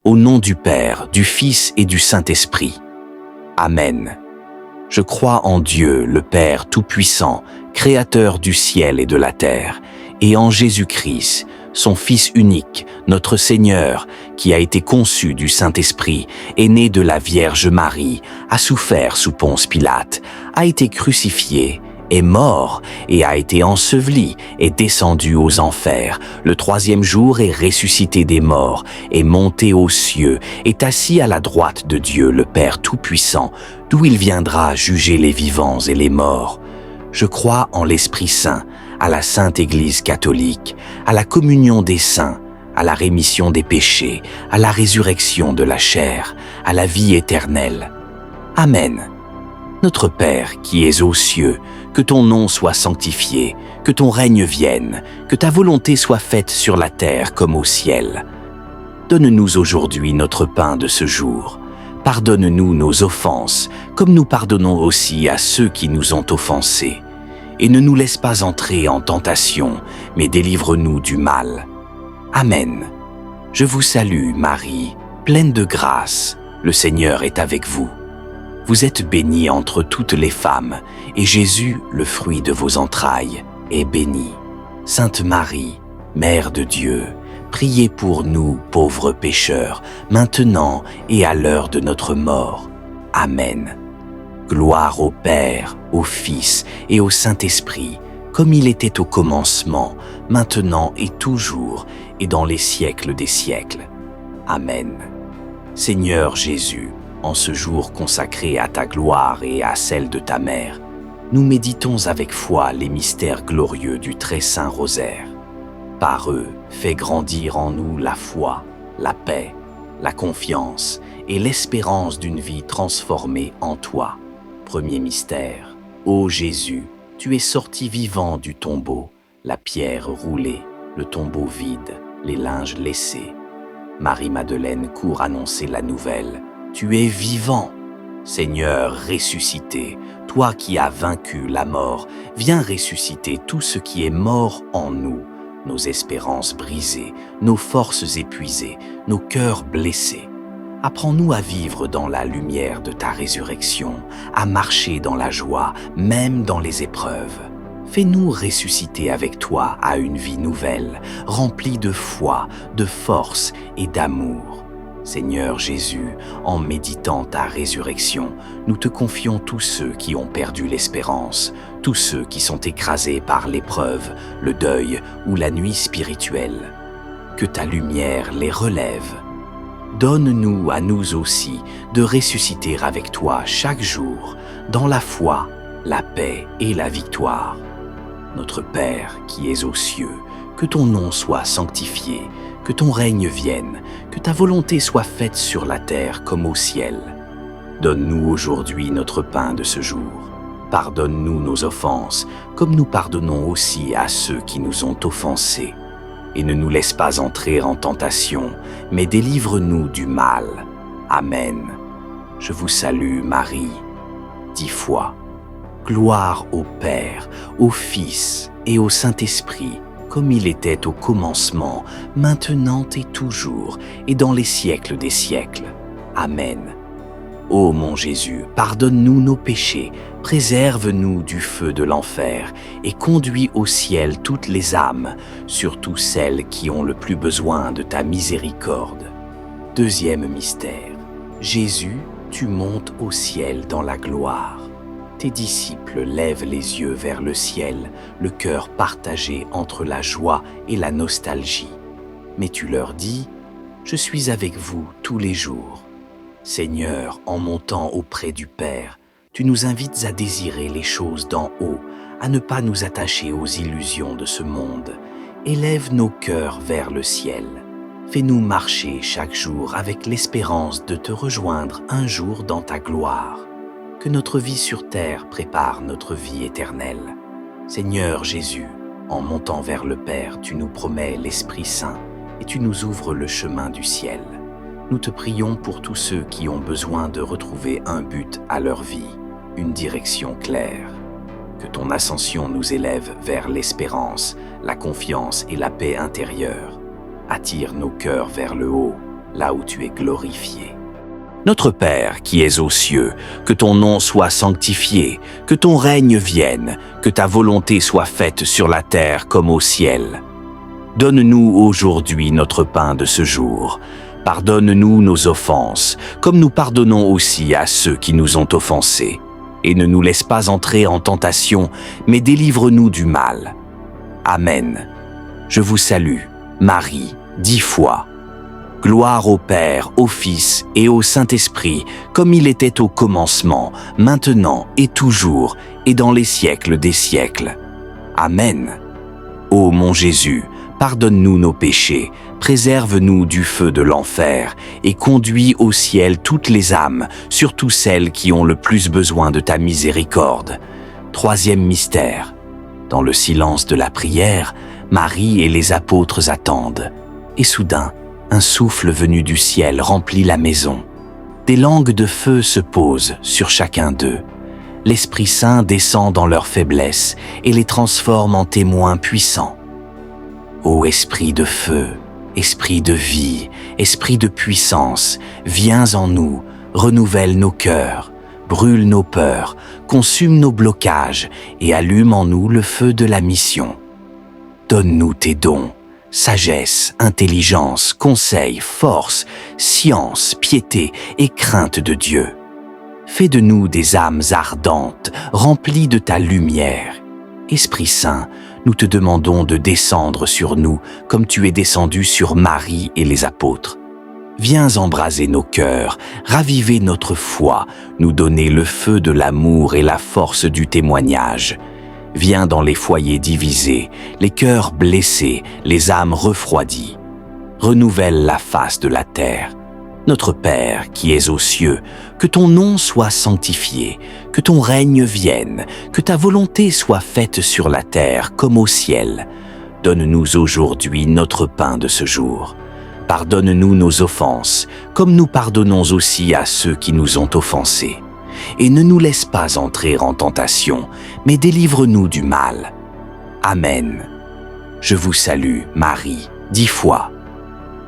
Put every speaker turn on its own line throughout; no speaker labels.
Au nom du Père, du Fils et du Saint-Esprit. Amen. Je crois en Dieu, le Père Tout-Puissant, Créateur du ciel et de la terre, et en Jésus-Christ, son Fils unique, notre Seigneur, qui a été conçu du Saint-Esprit, est né de la Vierge Marie, a souffert sous Ponce Pilate, a été crucifié, est mort et a été enseveli, est descendu aux enfers. Le troisième jour est ressuscité des morts, est monté aux cieux, est assis à la droite de Dieu le Père Tout-Puissant, d'où il viendra juger les vivants et les morts. Je crois en l'Esprit Saint, à la Sainte Église catholique, à la communion des saints, à la rémission des péchés, à la résurrection de la chair, à la vie éternelle. Amen. Notre Père qui es aux cieux, que ton nom soit sanctifié, que ton règne vienne, que ta volonté soit faite sur la terre comme au ciel. Donne-nous aujourd'hui notre pain de ce jour. Pardonne-nous nos offenses, comme nous pardonnons aussi à ceux qui nous ont offensés. Et ne nous laisse pas entrer en tentation, mais délivre-nous du mal. Amen. Je vous salue, Marie, pleine de grâce. Le Seigneur est avec vous. Vous êtes bénie entre toutes les femmes, et Jésus, le fruit de vos entrailles, est béni. Sainte Marie, Mère de Dieu, priez pour nous, pauvres pécheurs, maintenant et à l'heure de notre mort. Amen. Gloire au Père, au Fils et au Saint-Esprit, comme il était au commencement, maintenant et toujours, et dans les siècles des siècles. Amen. Seigneur Jésus, en ce jour consacré à ta gloire et à celle de ta mère, nous méditons avec foi les mystères glorieux du très saint rosaire. Par eux, fais grandir en nous la foi, la paix, la confiance et l'espérance d'une vie transformée en toi. Premier mystère. Ô Jésus, tu es sorti vivant du tombeau, la pierre roulée, le tombeau vide, les linges laissés. Marie-Madeleine court annoncer la nouvelle. Tu es vivant, Seigneur ressuscité, toi qui as vaincu la mort, viens ressusciter tout ce qui est mort en nous, nos espérances brisées, nos forces épuisées, nos cœurs blessés. Apprends-nous à vivre dans la lumière de ta résurrection, à marcher dans la joie, même dans les épreuves. Fais-nous ressusciter avec toi à une vie nouvelle, remplie de foi, de force et d'amour. Seigneur Jésus, en méditant ta résurrection, nous te confions tous ceux qui ont perdu l'espérance, tous ceux qui sont écrasés par l'épreuve, le deuil ou la nuit spirituelle. Que ta lumière les relève. Donne-nous à nous aussi de ressusciter avec toi chaque jour, dans la foi, la paix et la victoire. Notre Père qui es aux cieux, que ton nom soit sanctifié, que ton règne vienne, que ta volonté soit faite sur la terre comme au ciel. Donne-nous aujourd'hui notre pain de ce jour. Pardonne-nous nos offenses, comme nous pardonnons aussi à ceux qui nous ont offensés. Et ne nous laisse pas entrer en tentation, mais délivre-nous du mal. Amen. Je vous salue, Marie. 10 fois. Gloire au Père, au Fils et au Saint-Esprit, comme il était au commencement, maintenant et toujours, et dans les siècles des siècles. Amen. Ô mon Jésus, pardonne-nous nos péchés, préserve-nous du feu de l'enfer, et conduis au ciel toutes les âmes, surtout celles qui ont le plus besoin de ta miséricorde. Deuxième mystère. Jésus, tu montes au ciel dans la gloire. Tes disciples lèvent les yeux vers le ciel, le cœur partagé entre la joie et la nostalgie. Mais tu leur dis, « Je suis avec vous tous les jours. » Seigneur, en montant auprès du Père, tu nous invites à désirer les choses d'en haut, à ne pas nous attacher aux illusions de ce monde. Élève nos cœurs vers le ciel. Fais-nous marcher chaque jour avec l'espérance de te rejoindre un jour dans ta gloire. Que notre vie sur terre prépare notre vie éternelle. Seigneur Jésus, en montant vers le Père, tu nous promets l'Esprit Saint et tu nous ouvres le chemin du ciel. Nous te prions pour tous ceux qui ont besoin de retrouver un but à leur vie, une direction claire. Que ton ascension nous élève vers l'espérance, la confiance et la paix intérieure. Attire nos cœurs vers le haut, là où tu es glorifié. Notre Père qui es aux cieux, que ton nom soit sanctifié, que ton règne vienne, que ta volonté soit faite sur la terre comme au ciel. Donne-nous aujourd'hui notre pain de ce jour. Pardonne-nous nos offenses, comme nous pardonnons aussi à ceux qui nous ont offensés. Et ne nous laisse pas entrer en tentation, mais délivre-nous du mal. Amen. Je vous salue, Marie, 10 fois. Gloire au Père, au Fils et au Saint-Esprit, comme il était au commencement, maintenant et toujours, et dans les siècles des siècles. Amen. Ô mon Jésus, pardonne-nous nos péchés, préserve-nous du feu de l'enfer, et conduis au ciel toutes les âmes, surtout celles qui ont le plus besoin de ta miséricorde. 3e mystère. Dans le silence de la prière, Marie et les apôtres attendent. Et soudain, un souffle venu du ciel remplit la maison. Des langues de feu se posent sur chacun d'eux. L'Esprit Saint descend dans leur faiblesse et les transforme en témoins puissants. Ô Esprit de feu, Esprit de vie, Esprit de puissance, viens en nous, renouvelle nos cœurs, brûle nos peurs, consume nos blocages et allume en nous le feu de la mission. Donne-nous tes dons, sagesse, intelligence, conseil, force, science, piété et crainte de Dieu. Fais de nous des âmes ardentes, remplies de ta lumière. Esprit Saint, nous te demandons de descendre sur nous comme tu es descendu sur Marie et les apôtres. Viens embraser nos cœurs, raviver notre foi, nous donner le feu de l'amour et la force du témoignage. Viens dans les foyers divisés, les cœurs blessés, les âmes refroidies. Renouvelle la face de la terre. Notre Père qui es aux cieux, que ton nom soit sanctifié, que ton règne vienne, que ta volonté soit faite sur la terre comme au ciel. Donne-nous aujourd'hui notre pain de ce jour. Pardonne-nous nos offenses, comme nous pardonnons aussi à ceux qui nous ont offensés. Et ne nous laisse pas entrer en tentation, mais délivre-nous du mal. Amen. Je vous salue, Marie, 10 fois.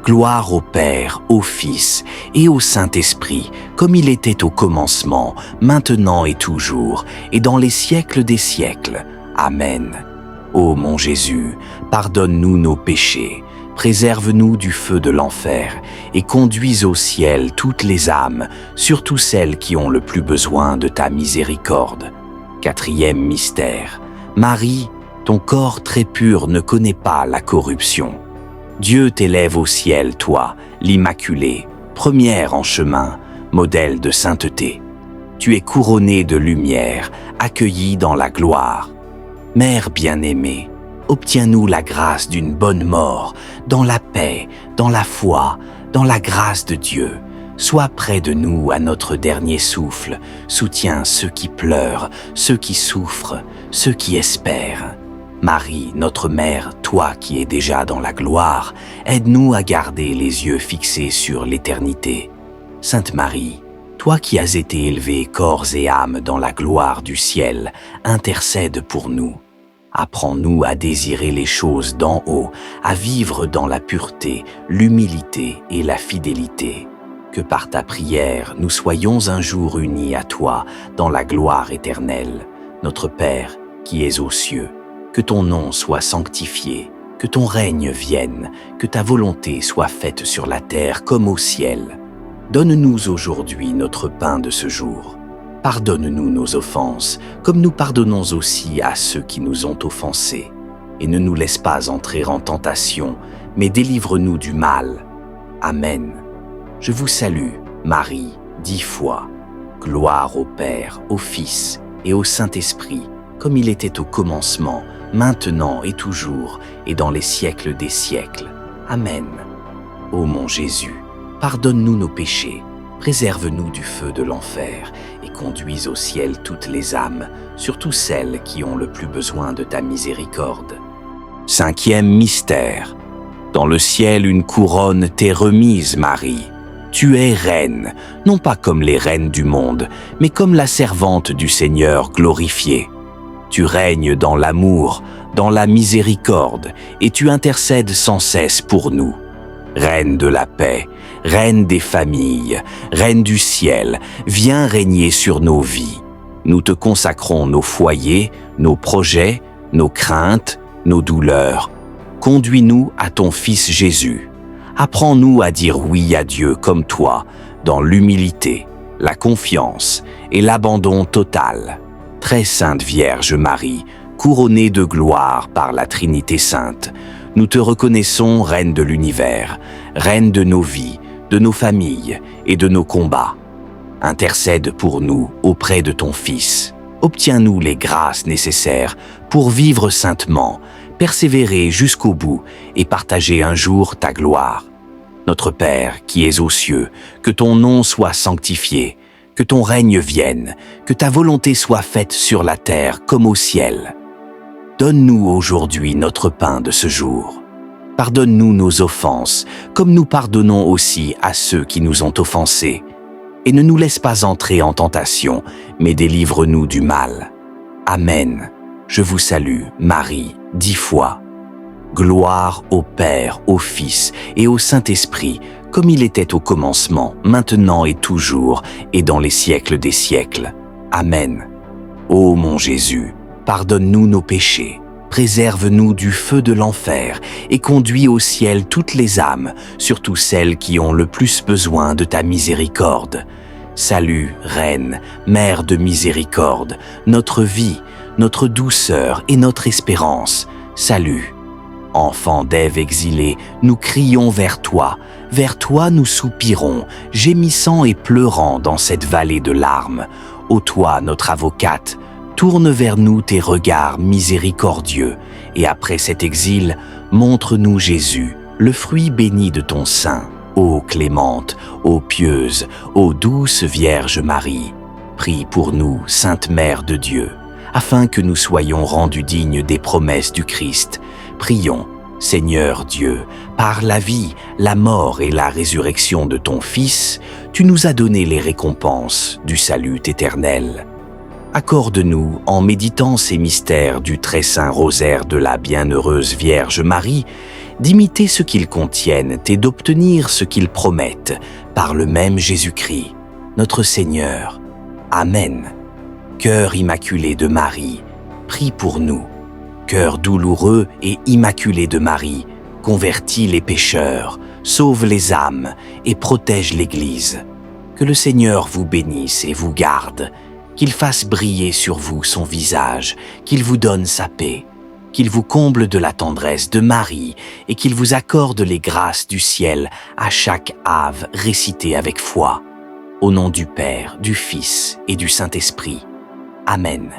Gloire au Père, au Fils et au Saint-Esprit, comme il était au commencement, maintenant et toujours, et dans les siècles des siècles. Amen. Ô mon Jésus, pardonne-nous nos péchés, préserve-nous du feu de l'enfer, et conduis au ciel toutes les âmes, surtout celles qui ont le plus besoin de ta miséricorde. 4e mystère. Marie, ton corps très pur ne connaît pas la corruption. Dieu t'élève au ciel, toi, l'Immaculée, première en chemin, modèle de sainteté. Tu es couronnée de lumière, accueillie dans la gloire. Mère bien-aimée, obtiens-nous la grâce d'une bonne mort, dans la paix, dans la foi, dans la grâce de Dieu. Sois près de nous à notre dernier souffle, soutiens ceux qui pleurent, ceux qui souffrent, ceux qui espèrent. Marie, notre Mère, toi qui es déjà dans la gloire, aide-nous à garder les yeux fixés sur l'éternité. Sainte Marie, toi qui as été élevée corps et âme dans la gloire du ciel, intercède pour nous. Apprends-nous à désirer les choses d'en haut, à vivre dans la pureté, l'humilité et la fidélité. Que par ta prière, nous soyons un jour unis à toi dans la gloire éternelle. Notre Père, qui es aux cieux, que ton nom soit sanctifié, que ton règne vienne, que ta volonté soit faite sur la terre comme au ciel. Donne-nous aujourd'hui notre pain de ce jour. Pardonne-nous nos offenses, comme nous pardonnons aussi à ceux qui nous ont offensés. Et ne nous laisse pas entrer en tentation, mais délivre-nous du mal. Amen. Je vous salue, Marie, 10 fois. Gloire au Père, au Fils et au Saint-Esprit, comme il était au commencement, maintenant et toujours, et dans les siècles des siècles. Amen. Ô mon Jésus, pardonne-nous nos péchés, préserve-nous du feu de l'enfer, et conduis au ciel toutes les âmes, surtout celles qui ont le plus besoin de ta miséricorde. 5e mystère. Dans le ciel, une couronne t'est remise, Marie. Tu es reine, non pas comme les reines du monde, mais comme la servante du Seigneur glorifiée. Tu règnes dans l'amour, dans la miséricorde, et tu intercèdes sans cesse pour nous. Reine de la paix, Reine des familles, Reine du ciel, viens régner sur nos vies. Nous te consacrons nos foyers, nos projets, nos craintes, nos douleurs. Conduis-nous à ton Fils Jésus. Apprends-nous à dire oui à Dieu comme toi, dans l'humilité, la confiance et l'abandon total. Très sainte Vierge Marie, couronnée de gloire par la Trinité sainte, nous te reconnaissons Reine de l'univers, Reine de nos vies, de nos familles et de nos combats. Intercède pour nous auprès de ton Fils. Obtiens-nous les grâces nécessaires pour vivre saintement, persévérer jusqu'au bout et partager un jour ta gloire. Notre Père qui es aux cieux, que ton nom soit sanctifié, que ton règne vienne, que ta volonté soit faite sur la terre comme au ciel. Donne-nous aujourd'hui notre pain de ce jour. Pardonne-nous nos offenses, comme nous pardonnons aussi à ceux qui nous ont offensés. Et ne nous laisse pas entrer en tentation, mais délivre-nous du mal. Amen. Je vous salue, Marie, 10 fois. Gloire au Père, au Fils et au Saint-Esprit, comme il était au commencement, maintenant et toujours, et dans les siècles des siècles. Amen. Ô mon Jésus, pardonne-nous nos péchés, préserve-nous du feu de l'enfer et conduis au ciel toutes les âmes, surtout celles qui ont le plus besoin de ta miséricorde. Salut, Reine, Mère de miséricorde, notre vie, notre douceur et notre espérance. Salut. Enfants d'Ève exilés, nous crions vers toi nous soupirons, gémissant et pleurant dans cette vallée de larmes. Ô toi, notre avocate, tourne vers nous tes regards miséricordieux, et après cet exil, montre-nous Jésus, le fruit béni de ton sein. Ô clémente, ô pieuse, ô douce Vierge Marie, prie pour nous, Sainte Mère de Dieu, afin que nous soyons rendus dignes des promesses du Christ. Prions, Seigneur Dieu, par la vie, la mort et la résurrection de ton Fils, tu nous as donné les récompenses du salut éternel. Accorde-nous, en méditant ces mystères du très saint rosaire de la bienheureuse Vierge Marie, d'imiter ce qu'ils contiennent et d'obtenir ce qu'ils promettent, par le même Jésus-Christ, notre Seigneur. Amen. Cœur immaculé de Marie, prie pour nous. Cœur douloureux et immaculé de Marie, convertis les pécheurs, sauve les âmes et protège l'Église. Que le Seigneur vous bénisse et vous garde, qu'il fasse briller sur vous son visage, qu'il vous donne sa paix, qu'il vous comble de la tendresse de Marie et qu'il vous accorde les grâces du ciel à chaque ave récitée avec foi. Au nom du Père, du Fils et du Saint-Esprit. Amen.